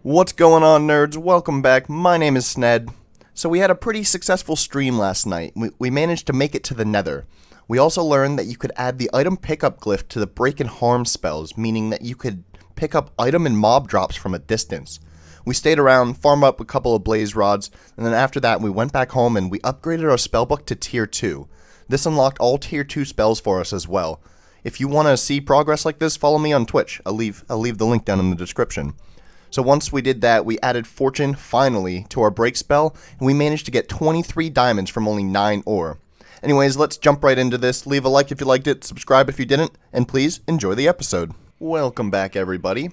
What's going on, nerds? Welcome back. My name is Sned. So we had a pretty successful stream last night. We managed to make it to the Nether. We also learned that you could add the item pickup glyph to the break and harm spells, meaning that you could pick up item and mob drops from a distance. We stayed around, farmed up a couple of blaze rods, and then after that we went back home and we upgraded our spellbook to tier 2. This unlocked all tier 2 spells for us as well. If you want to see progress like this, follow me on Twitch. I'll leave the link down in the description. So once we did that, we added Fortune, finally, to our break spell, and we managed to get 23 diamonds from only 9 ore. Anyways, let's jump right into this. Leave a like if you liked it, subscribe if you didn't, and please enjoy the episode. Welcome back, everybody.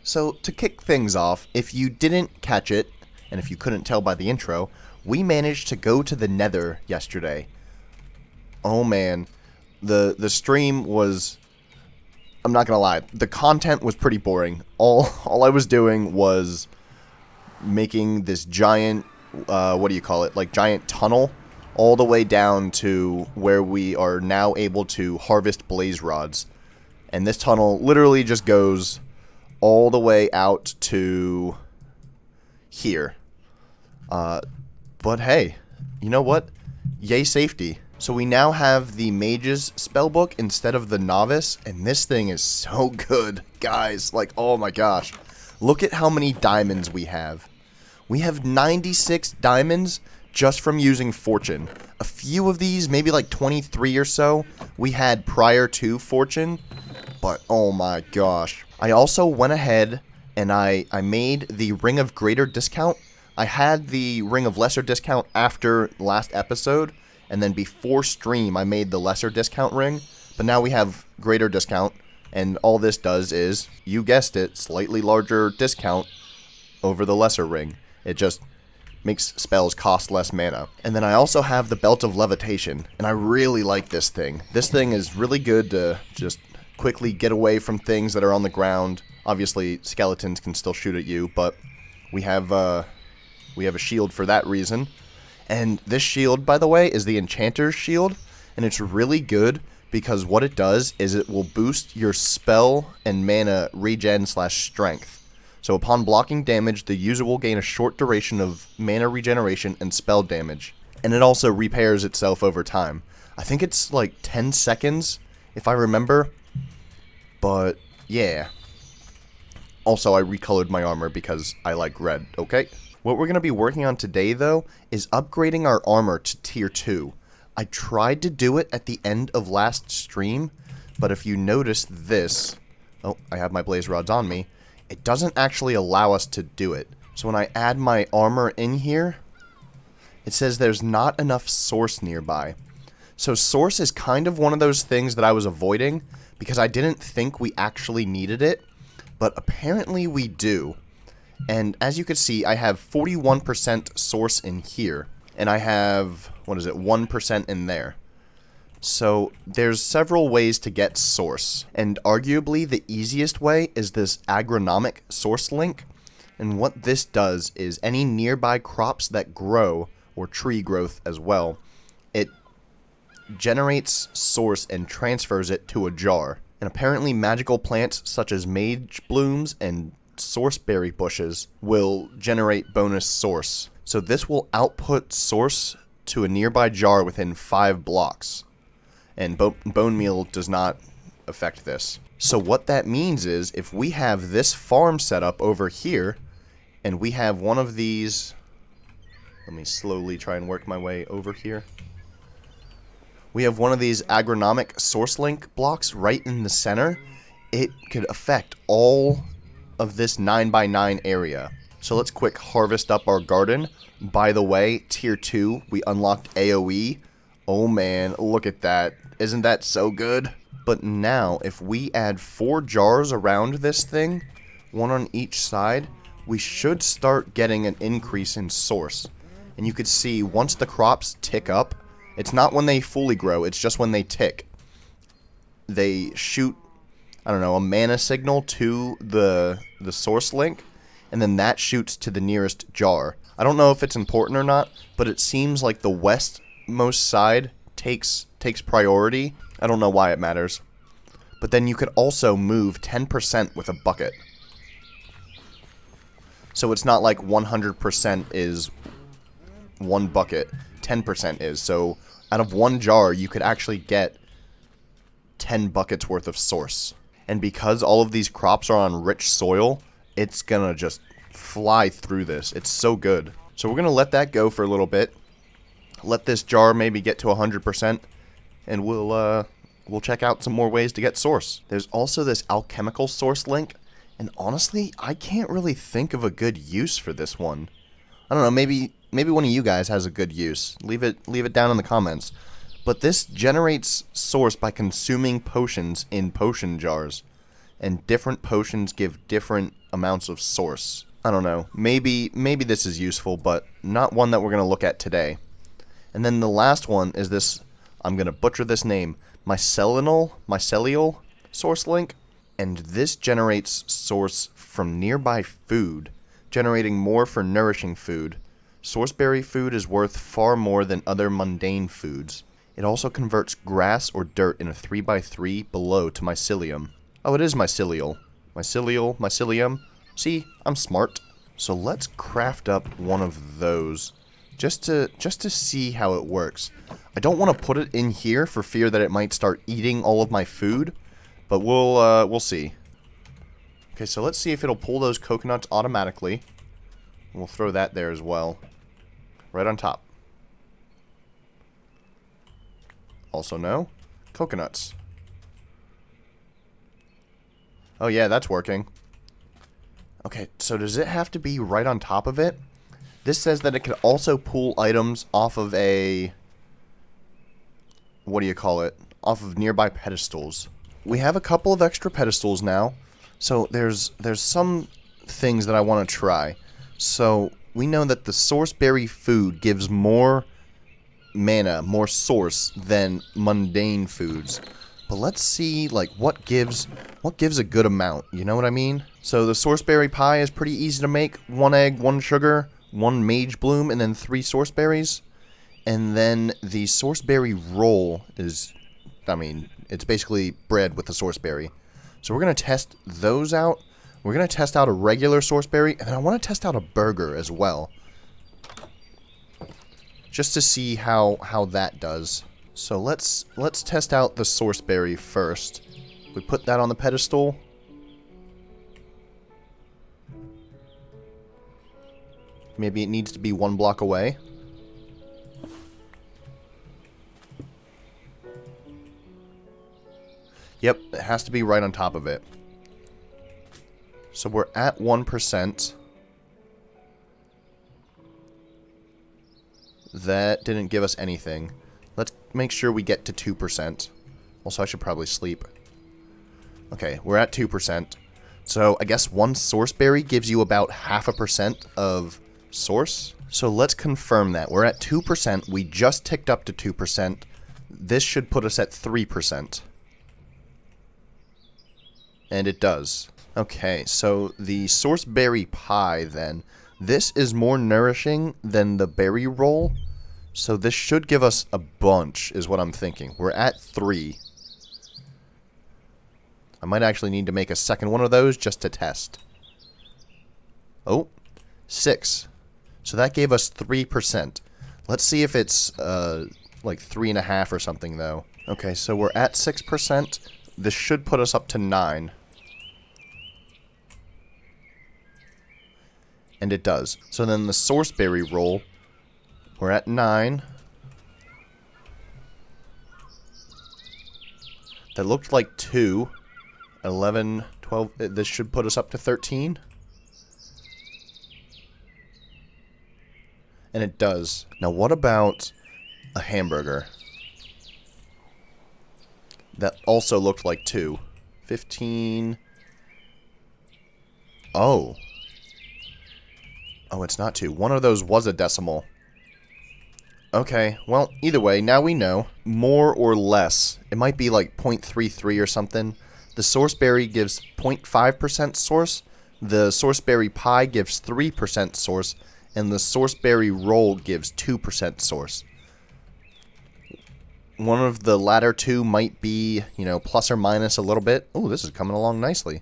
So, to kick things off, if you didn't catch it, and if you couldn't tell by the intro, we managed to go to the Nether yesterday. Oh man, the stream was... I'm not gonna lie, the content was pretty boring. All I was doing was making this giant, giant tunnel all the way down to where we are now able to harvest blaze rods. And this tunnel literally just goes all the way out to here. But hey, you know what? Yay safety. So we now have the Mage's spellbook instead of the Novice, and this thing is so good, guys. Like, oh my gosh. Look at how many diamonds we have. We have 96 diamonds just from using Fortune. A few of these, maybe like 23 or so, we had prior to Fortune, but oh my gosh. I also went ahead and I made the Ring of Greater Discount. I had the Ring of Lesser Discount after last episode, and then before stream, I made the lesser discount ring. But now we have greater discount. And all this does is, you guessed it, slightly larger discount over the lesser ring. It just makes spells cost less mana. And then I also have the Belt of Levitation. And I really like this thing. This thing is really good to just quickly get away from things that are on the ground. Obviously, skeletons can still shoot at you. But we have a shield for that reason. And this shield, by the way, is the Enchanter's Shield, and it's really good because what it does is it will boost your spell and mana regen/strength. So upon blocking damage, the user will gain a short duration of mana regeneration and spell damage. And it also repairs itself over time. I think it's like 10 seconds, if I remember. But, yeah. Also, I recolored my armor because I like red, okay? What we're going to be working on today, though, is upgrading our armor to tier 2. I tried to do it at the end of last stream, but if you notice this... Oh, I have my blaze rods on me. It doesn't actually allow us to do it. So when I add my armor in here, it says there's not enough source nearby. So source is kind of one of those things that I was avoiding, because I didn't think we actually needed it, but apparently we do. And as you can see, I have 41% source in here, and I have, 1% in there. So there's several ways to get source, and arguably the easiest way is this agronomic source link. And what this does is any nearby crops that grow, or tree growth as well, it generates source and transfers it to a jar. And apparently magical plants such as mage blooms and sourceberry bushes will generate bonus source. So this will output source to a nearby jar within 5 blocks. And bone meal does not affect this. So what that means is if we have this farm set up over here and we have one of these, let me slowly try and work my way over here. We have one of these agronomic source link blocks right in the center. It could affect all of this 9x9 area. So let's quick harvest up our garden. By the way, tier 2, we unlocked AoE. Oh man, look at that. Isn't that so good? But now, if we add 4 jars around this thing, one on each side, we should start getting an increase in source. And you could see once the crops tick up, it's not when they fully grow, it's just when they tick. They shoot, I don't know, a mana signal to the source link, and then that shoots to the nearest jar. I don't know if it's important or not, but it seems like the westmost side takes priority. I don't know why it matters. But then you could also move 10% with a bucket. So it's not like 100% is one bucket, 10% is. So out of one jar, you could actually get 10 buckets worth of source. And because all of these crops are on rich soil, it's gonna just fly through this. It's so good. So we're gonna let that go for a little bit. Let this jar maybe get to 100%, and we'll check out some more ways to get source. There's also this alchemical source link, and honestly, I can't really think of a good use for this one. I don't know, maybe one of you guys has a good use. Leave it down in the comments. But this generates source by consuming potions in potion jars. And different potions give different amounts of source. I don't know. Maybe this is useful, but not one that we're going to look at today. And then the last one is this, I'm going to butcher this name, mycelial source link. And this generates source from nearby food, generating more for nourishing food. Sourceberry food is worth far more than other mundane foods. It also converts grass or dirt in a 3x3 below to mycelium. Oh, it is mycelial. Mycelium. See, I'm smart. So let's craft up one of those, just to see how it works. I don't want to put it in here for fear that it might start eating all of my food, but we'll see. Okay, so let's see if it'll pull those coconuts automatically. We'll throw that there as well, right on top. Also no. Coconuts. Oh yeah, that's working. Okay, so does it have to be right on top of it? This says that it can also pull items off of a... what do you call it? Off of nearby pedestals. We have a couple of extra pedestals now. So there's some things that I want to try. So we know that the sourceberry food gives more mana, more source than mundane foods. But let's see like what gives a good amount, you know what I mean? So the sourceberry pie is pretty easy to make. 1 egg, 1 sugar, 1 mage bloom, and then 3 sourceberries. And then the sourceberry roll is, I mean, it's basically bread with the sourceberry. So we're going to test those out. We're going to test out a regular sourceberry, and then I want to test out a burger as well, just to see how that does. So let's test out the sourceberry first. We put that on the pedestal. Maybe it needs to be 1 block away. Yep, it has to be right on top of it. So we're at 1%. That didn't give us anything. Let's make sure we get to 2%. Also, I should probably sleep. Okay, we're at 2%. So I guess 1 sourceberry gives you about 0.5% of source. So let's confirm that. We're at 2%. We just ticked up to 2%. This should put us at 3%. And it does. Okay, so the sourceberry pie then. This is more nourishing than the berry roll. So this should give us a bunch, is what I'm thinking. We're at 3. I might actually need to make a second one of those just to test. Oh, 6. So that gave us 3%. Let's see if it's like 3.5 or something, though. Okay, so we're at 6%. This should put us up to 9. And it does. So then the sourceberry roll, we're at 9. That looked like 2. 11, 12. This should put us up to 13. And it does. Now what about a hamburger? That also looked like 2. 15. Oh. Oh, it's not 2. One of those was a decimal. Okay, well, either way, now we know. More or less. It might be like 0.33 or something. The sourceberry gives 0.5% source. The sourceberry pie gives 3% source. And the sourceberry roll gives 2% source. One of the latter two might be, you know, plus or minus a little bit. Oh, this is coming along nicely.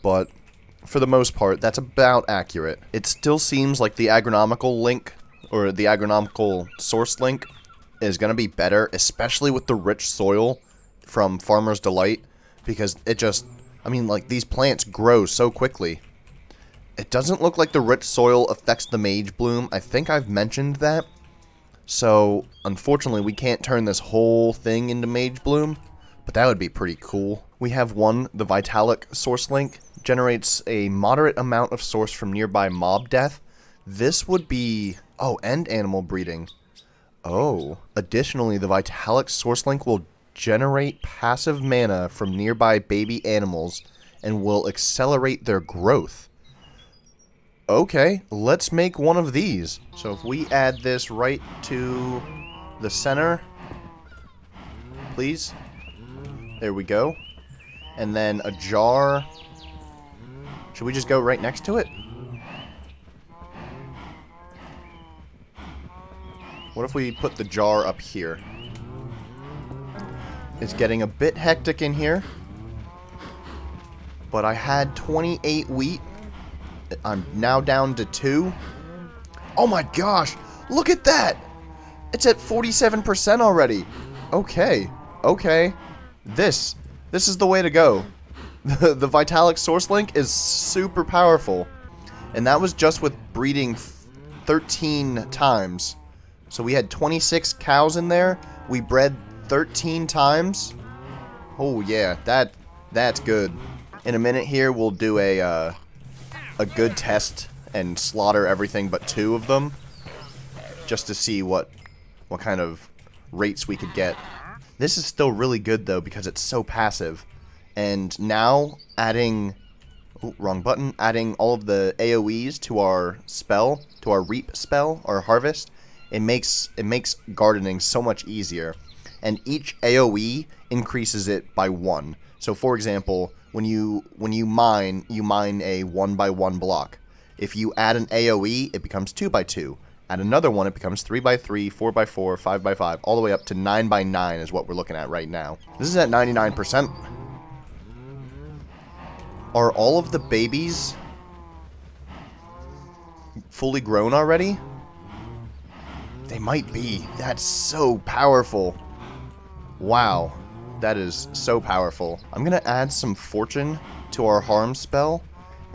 But for the most part, that's about accurate. It still seems like the agronomical link, or the agronomical source link, is going to be better, especially with the rich soil from Farmer's Delight, because it just, I mean, like, these plants grow so quickly. It doesn't look like the rich soil affects the Mage Bloom. I think I've mentioned that. So, unfortunately, we can't turn this whole thing into Mage Bloom, but that would be pretty cool. We have the Vitalic source link, generates a moderate amount of source from nearby mob death. This would be, and animal breeding. Additionally, the Vitalic source link will generate passive mana from nearby baby animals and will accelerate their growth. Okay, let's make one of these. So if we add this right to the center, please. There we go. And then a jar. Should we just go right next to it? What if we put the jar up here? It's getting a bit hectic in here. But I had 28 wheat. I'm now down to 2. Oh my gosh! Look at that! It's at 47% already. Okay. This is the way to go. The Vitalic source link is super powerful. And that was just with breeding 13 times. So we had 26 cows in there. We bred 13 times. Oh yeah, that's good. In a minute here, we'll do a good test and slaughter everything but 2 of them, just to see what kind of rates we could get. This is still really good though because it's so passive. And now adding adding all of the AoEs to our spell, to our reap spell, our harvest, it makes gardening so much easier. And each AoE increases it by 1. So for example, when you mine a 1x1 block. If you add an AoE, it becomes 2x2. Add another one, it becomes 3x3, 4x4, 5x5, all the way up to 9x9 is what we're looking at right now. This is at 99%. Are all of the babies fully grown already? They might be. That's so powerful. Wow. That is so powerful. I'm going to add some fortune to our harm spell,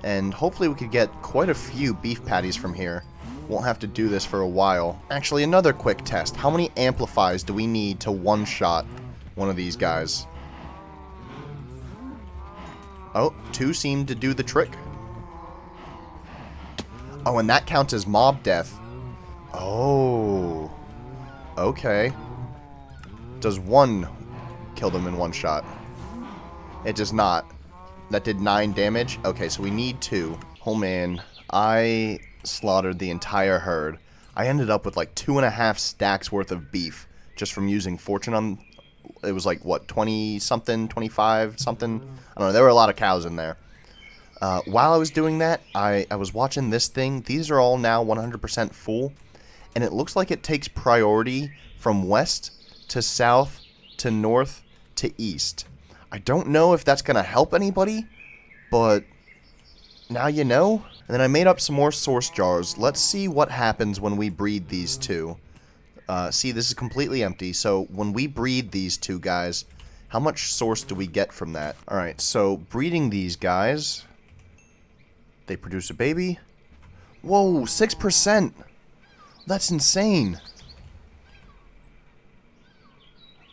and hopefully we could get quite a few beef patties from here. Won't have to do this for a while. Actually, another quick test. How many amplifies do we need to one-shot one of these guys? 2 seem to do the trick. And that counts as mob death. Okay. Does 1 kill them in one shot? It does not. That did 9 damage. Okay, so we need 2. Oh man, I slaughtered the entire herd. I ended up with like 2.5 stacks worth of beef just from using fortune on. It was like what, 20 something, 25 something. I don't know. There were a lot of cows in there. While I was doing that, I was watching this thing. These are all now 100% full, and it looks like it takes priority from west to south to north to east. I don't know if that's going to help anybody, but now you know. And then I made up some more source jars. Let's see what happens when we breed these 2. See, this is completely empty. So when we breed these 2 guys, how much source do we get from that? Alright, so breeding these guys, they produce a baby. Whoa, 6%! That's insane!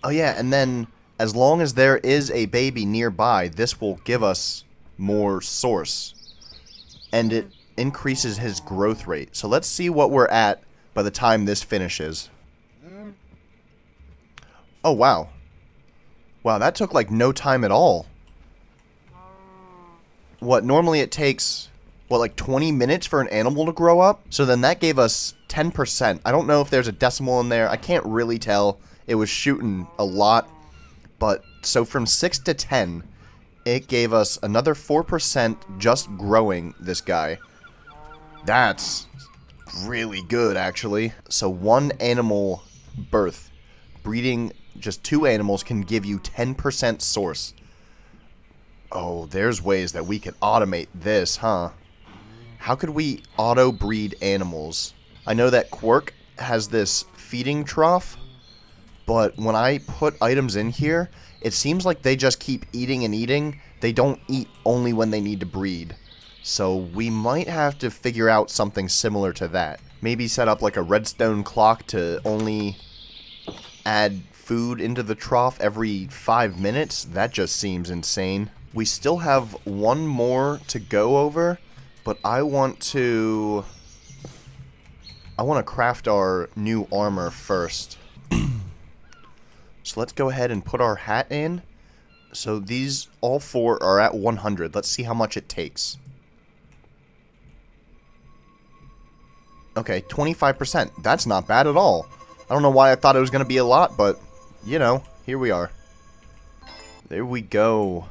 Oh yeah, and then as long as there is a baby nearby, this will give us more source. And it increases his growth rate. So let's see what we're at by the time this finishes. Oh, wow. Wow, that took like no time at all. What, normally it takes, what, like 20 minutes for an animal to grow up? So then that gave us 10%. I don't know if there's a decimal in there. I can't really tell. It was shooting a lot. But, so from 6 to 10, it gave us another 4% just growing this guy. That's really good, actually. So 1 animal birth, breeding just 2 animals can give you 10% source. Oh, there's ways that we could automate this, huh? How could we auto-breed animals? I know that Quirk has this feeding trough, but when I put items in here, it seems like they just keep eating and eating. They don't eat only when they need to breed. So we might have to figure out something similar to that. Maybe set up like a redstone clock to only add food into the trough every 5 minutes. That just seems insane. We still have one more to go over, but I want to craft our new armor first. So let's go ahead and put our hat in. So these, all 4 are at 100. Let's see how much it takes. Okay, 25%. That's not bad at all. I don't know why I thought it was going to be a lot, but, you know, here we are. There we go.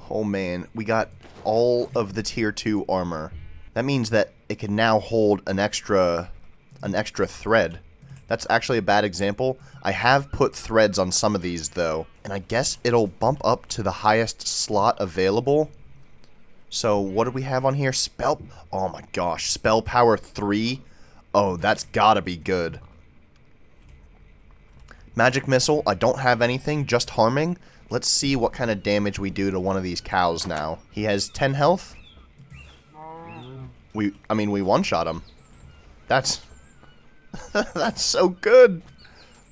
Oh man, we got all of the tier 2 armor. That means that it can now hold an extra thread. That's actually a bad example. I have put threads on some of these though, and I guess it'll bump up to the highest slot available. So what do we have on here? Oh my gosh, spell power 3. Oh, that's gotta be good. Magic missile, I don't have anything, just harming. Let's see what kind of damage we do to one of these cows now. He has 10 health. We one-shot him. That's that's so good.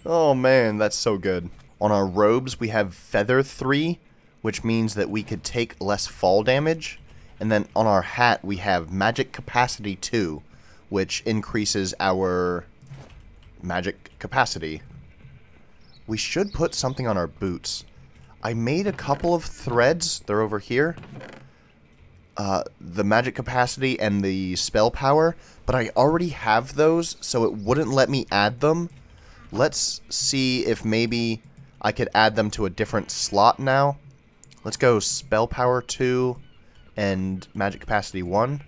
Oh man, that's so good. On our robes, we have feather 3, which means that we could take less fall damage. And then on our hat, we have magic capacity 2, which increases our magic capacity. We should put something on our boots. I made a couple of threads. They're over here. The magic capacity and the spell power, but I already have those, so it wouldn't let me add them. Let's see if maybe I could add them to a different slot now. Let's go spell power 2 and magic capacity 1.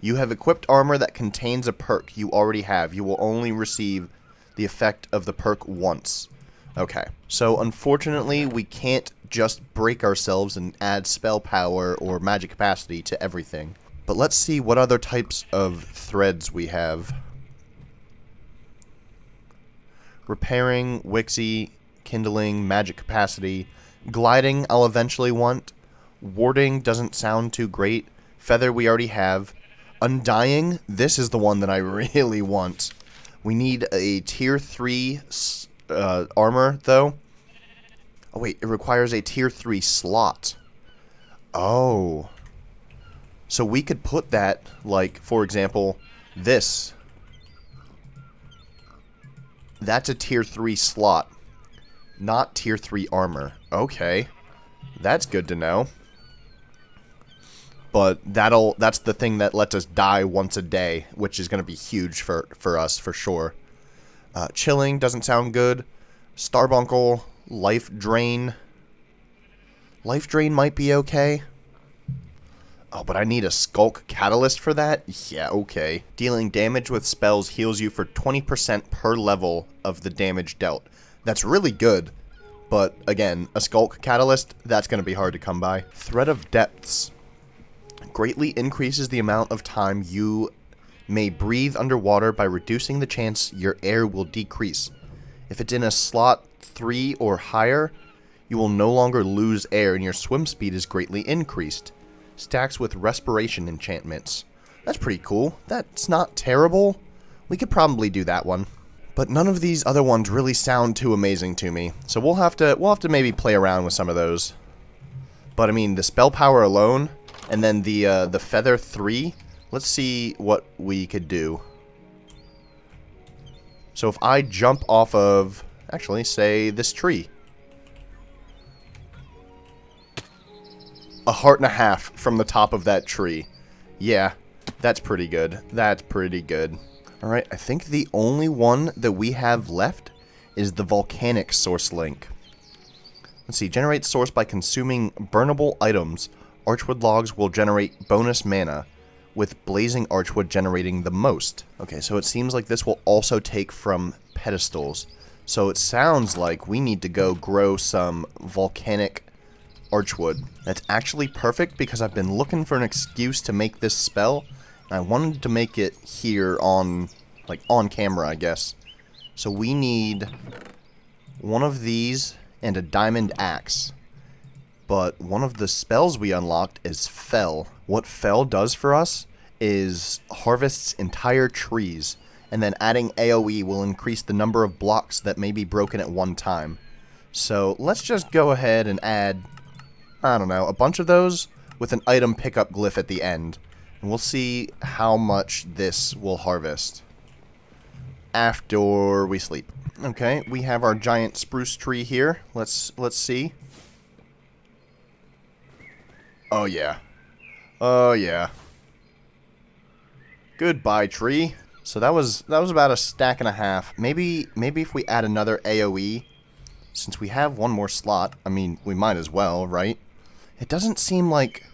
You have equipped armor that contains a perk you already have. You will only receive the effect of the perk once. Okay, so unfortunately we can't just break ourselves and add spell power or magic capacity to everything. But let's see what other types of threads we have. Repairing, Wixie, kindling, magic capacity. Gliding I'll eventually want. Warding doesn't sound too great. Feather we already have. Undying, this is the one that I really want. We need a tier 3 armor, though. Oh, wait, it requires a tier 3 slot. Oh. So we could put that, like, for example, this. That's a tier 3 slot. Not tier 3 armor. Okay. That's good to know. But that's the thing that lets us die once a day, which is going to be huge for us, for sure. Chilling doesn't sound good. Starbuncle, life drain. Life drain might be okay. Oh, but I need a skulk catalyst for that? Yeah, okay. Dealing damage with spells heals you for 20% per level of the damage dealt. That's really good. But, again, a skulk catalyst, that's going to be hard to come by. Thread of Depths. Greatly increases the amount of time you may breathe underwater by reducing the chance your air will decrease. If it's in a slot 3 or higher, you will no longer lose air and your swim speed is greatly increased. Stacks with respiration enchantments. That's pretty cool. That's not terrible. We could probably do that one. But none of these other ones really sound too amazing to me. So we'll have to maybe play around with some of those. But I mean, the spell power alone, and then the feather 3, let's see what we could do. So if I jump off of, actually, say this tree. 1.5 hearts from the top of that tree. Yeah, that's pretty good. That's pretty good. Alright, I think the only one that we have left is the volcanic source link. Let's see, generate source by consuming burnable items. Archwood logs will generate bonus mana, with blazing archwood generating the most. Okay, so it seems like this will also take from pedestals. So it sounds like we need to go grow some volcanic archwood. That's actually perfect because I've been looking for an excuse to make this spell, and I wanted to make it here on, like, on camera, I guess. So we need one of these and a diamond axe. But one of the spells we unlocked is Fell. What Fell does for us is harvests entire trees, and then adding AoE will increase the number of blocks that may be broken at one time. So let's just go ahead and add, I don't know, a bunch of those with an item pickup glyph at the end. And we'll see how much this will harvest after we sleep. Okay, we have our giant spruce tree here. Let's see. Oh yeah. Oh yeah. Goodbye, tree. So that was about a stack and a half. Maybe if we add another AoE, since we have one more slot, I mean, we might as well, right? It doesn't seem like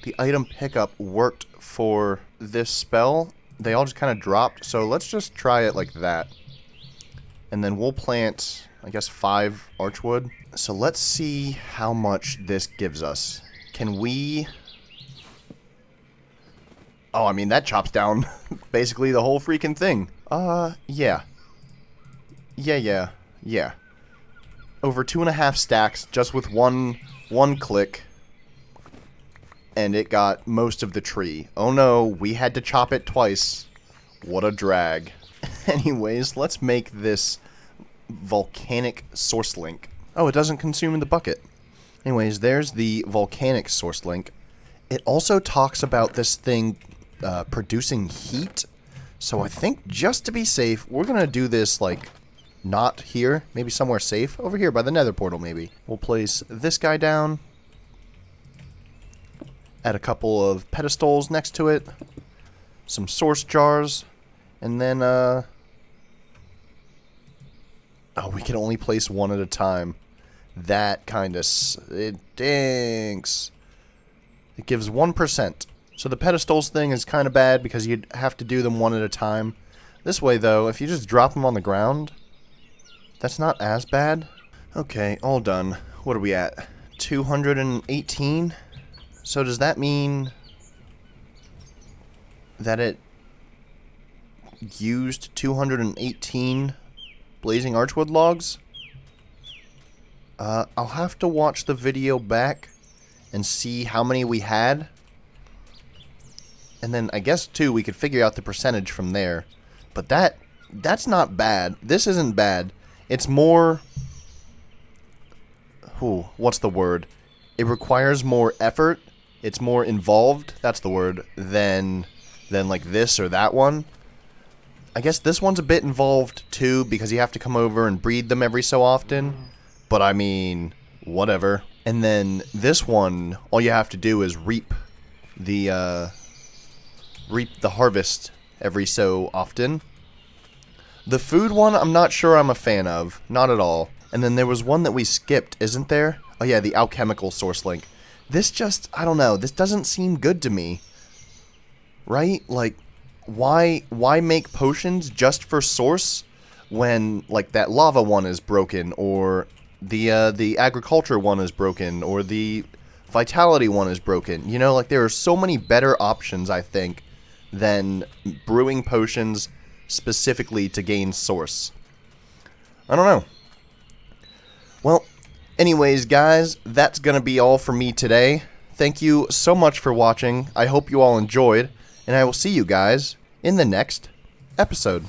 the item pickup worked for this spell. They all just kind of dropped, so let's just try it like that. And then we'll plant, I guess, 5 archwood. So let's see how much this gives us. Can we... Oh, I mean, that chops down basically the whole freaking thing. Yeah. Yeah. Over 2.5 stacks just with one click. And it got most of the tree. Oh no, we had to chop it twice. What a drag. Anyways, let's make this volcanic source link. Oh, it doesn't consume in the bucket. Anyways, there's the volcanic source link. It also talks about this thing producing heat. So I think just to be safe, we're going to do this, like, not here. Maybe somewhere safe. Over here by the nether portal, maybe. We'll place this guy down. Add a couple of pedestals next to it. Some source jars. And then, oh, we can only place one at a time. That kind of... it stinks. It gives 1%. So the pedestals thing is kind of bad because you'd have to do them one at a time. This way, though, if you just drop them on the ground, that's not as bad. Okay, all done. What are we at? 218? So does that mean that it used 218 blazing archwood logs? I'll have to watch the video back and see how many we had. And then I guess, too, we could figure out the percentage from there. But that's not bad. This isn't bad. It's more... Ooh, what's the word? It requires more effort. It's more involved, that's the word, than like this or that one. I guess this one's a bit involved, too, because you have to come over and breed them every so often. But I mean, whatever. And then this one, all you have to do is reap the harvest every so often. The food one, I'm not sure I'm a fan of. Not at all. And then there was one that we skipped, isn't there? Oh yeah, the alchemical source link. This just, I don't know, this doesn't seem good to me. Right? Like, why make potions just for source when, like, that lava one is broken, or the agriculture one is broken, or the vitality one is broken? You know, like, there are so many better options, I think, than brewing potions specifically to gain source. I don't know. Well, anyways, guys, that's going to be all for me today. Thank you so much for watching. I hope you all enjoyed, and I will see you guys in the next episode.